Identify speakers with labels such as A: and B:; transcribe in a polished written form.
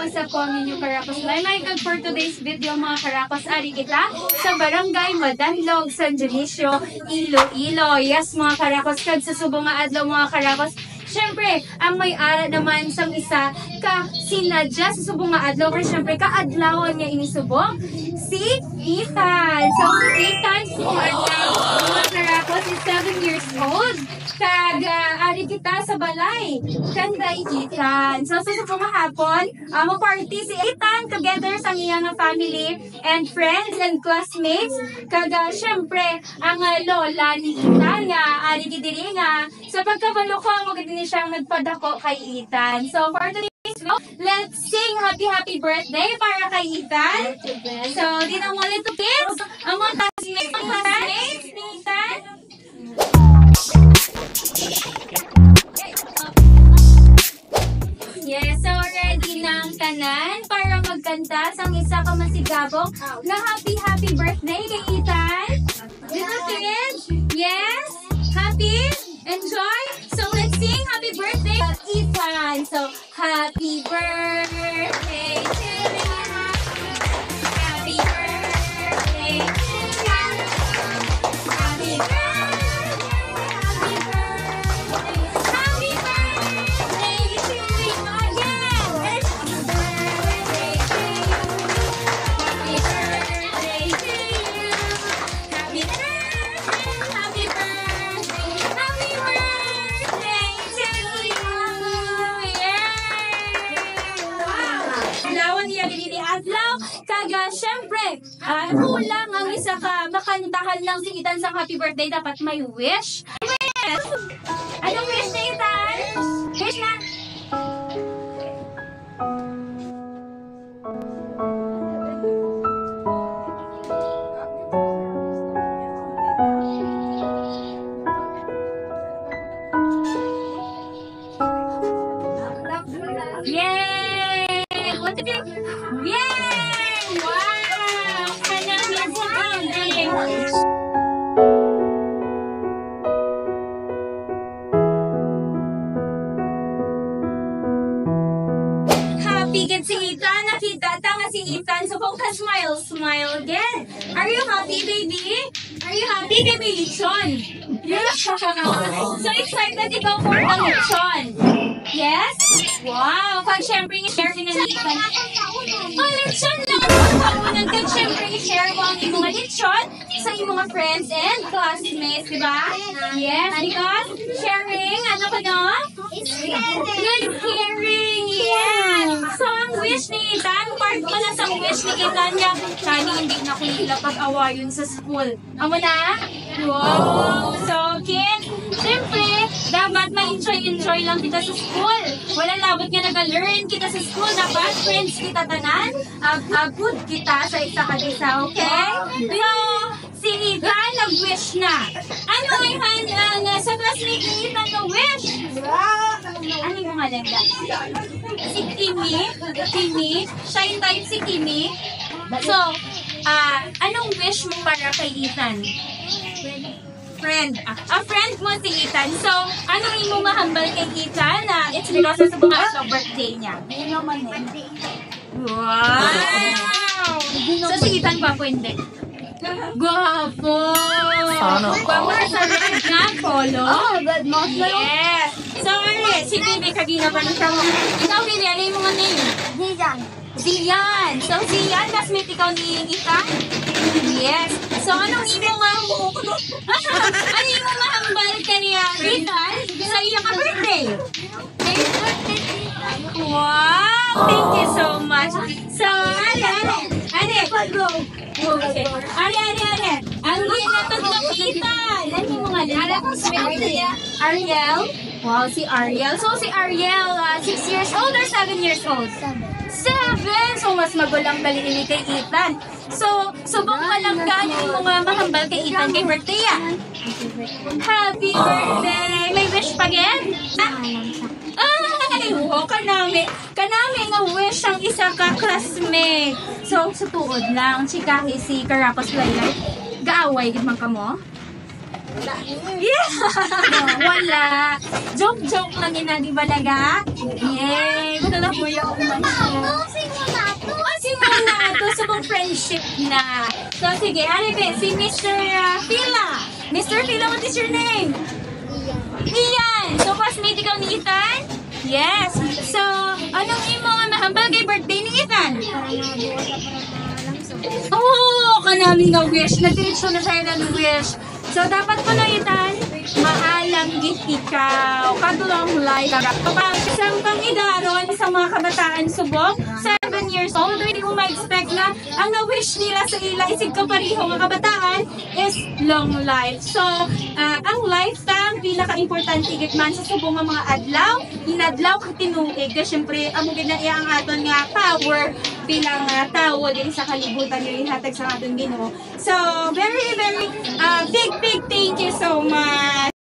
A: sa Community Karakos Michael for today's video mga Karakos. Ari kita sa Barangay Madanlog, San Dionisio, Iloilo. Yes mga Karakos, kag sa subong nga adlaw mga Karakos. Siyempre, ang may-ara naman sang isa ka sinadya sa subong nga adlaw. Pero siyempre, kaadlawan niya inisubong si Ethan. So, si Ethan, mga Karakos, is 7 years old. Kag, ari kita sa balay. Kanda Ethan. So, sa subong nga hapon, mag-party si Ethan together sa iyang family and friends and classmates. Kag, siyempre, ang lola ni Ethan nga, ari gidiri nga, sa pagkabalo ko, magandang siyang nagpadako kay Ethan. So, for today's video, let's sing happy birthday para kay Ethan. So, di na muli to kids. Ang mga classmates ni Ethan. Yes, so ready na ang tanan para magkanta sa isa ka masigabong na happy birthday kay Ethan. Dito kids? Yes? Happy? Enjoy? So let's sing happy birthday Ethan. So happy birthday to you. Happy birthday to you. Happy birthday. Happy birthday to you again. Happy birthday to you. Happy birthday to you. Happy birthday. Happy birthday. Happy birthday to you. Yay! Wow! Lawan niya ni adlaw. Kaga, syempre, kulang ang isa ka makantahan lang si Ethan sa happy birthday. Dapat may wish. Wish! Anong wish ni Ethan? Wish na! Yay! What did you? Yay! Wow! Kanyang music. Happy gid si Ethan. Nakita ta nga si Ethan. So, kung ka-smile, smile again. Are you happy, baby? Are you happy, baby? Lechon. Yeah. So excited ikaw for the lechon. Yes? Wow! Pag syempre i-share din ang Ethan. Oh, lechon lang ang pagkakunan. Kag syempre i-share mo ang mga lechon sa iyong mga friends and classmates, diba? Yes, because sharing, ano ka no? Good caring, yes! So, ang wish ni Ethan, part ko na sa wish ni Ethan niya, sana hindi na kulila pag-awayon sa school. Amo na? Wow! So, Ken, siyempre, dapat ma-enjoy lang kita sa school. Wala labot nga nag-learn kita sa school. Dapat friends kita tanan, good kita sa isa ka-isa, okay? So, si Ethan nag-wish na. Ano ay sa classmate ni Ethan na-wish? Ano yung mga lenda? Si Kimi, siya yung type si Kimi. So, anong wish mo para kay Ethan? Friend. A friend mo si Ethan. So, anong imo mahambal kay Ethan na it's because of mga birthday niya? Wow! So, si Ethan pa po hindi. Guwapo! Guwapo sa red na polo. Yes! So, si Bibi, kagina pa na siya mo. Ikaw, Bibi, ano yung mga name? Zian. So, Zian, classmate ikaw ni Ethan? Yes. So, anong imo mahambal kay Ethan sa iyong birthday? Wow! Thank you so much. So, Ari. Ang ginatag ng Ethan. Ano yung mga lala? Ariel. Wow, si Ariel. So, si Ariel, 6 years old or 7 years old? 7! So, mas magulang dali ini kay Ethan. So, subok malanggan yung mga mahambal kay Ethan kay birthday yan. Happy birthday! May wish pa gen? Ay, kanami nga wish ang isa ka classmate. So, sa tuod lang, chikahi si Karakos Laylay. Gaaway, gid man ka mo? Yeah! Wala. Joke lang yun na, di ba laga? Yay! Gusto na po yung bagong friendship na. So, sige, Aribe, si Mr. Fila. Mr. Fila, what is your name? Ian. So, classmate ikaw ni Ethan? Yes. So, anong imo nga mahambal kay birthday ni Ethan? Oo, kanaming nga wish. Nag-diretso na sa'yo ng wish. So, dapat ko na Ethan, maalang git ikaw. Kadulong like. Kapag isang pangidaron sa mga kabataan subok, 7 years old, hindi ko ma-expect na ang na-wish nila sa ila isig ko pariho mga kabataan is long life. So, ang lifetime, pinaka-importante gitman sa subong mga adlaw, inadlaw kang tinuig. Kasi syempre, amo na iya ang aton nga power bilang tao din sa kalibutan yung ihatag sa aton Ginoo. So, very, very big thank you so much.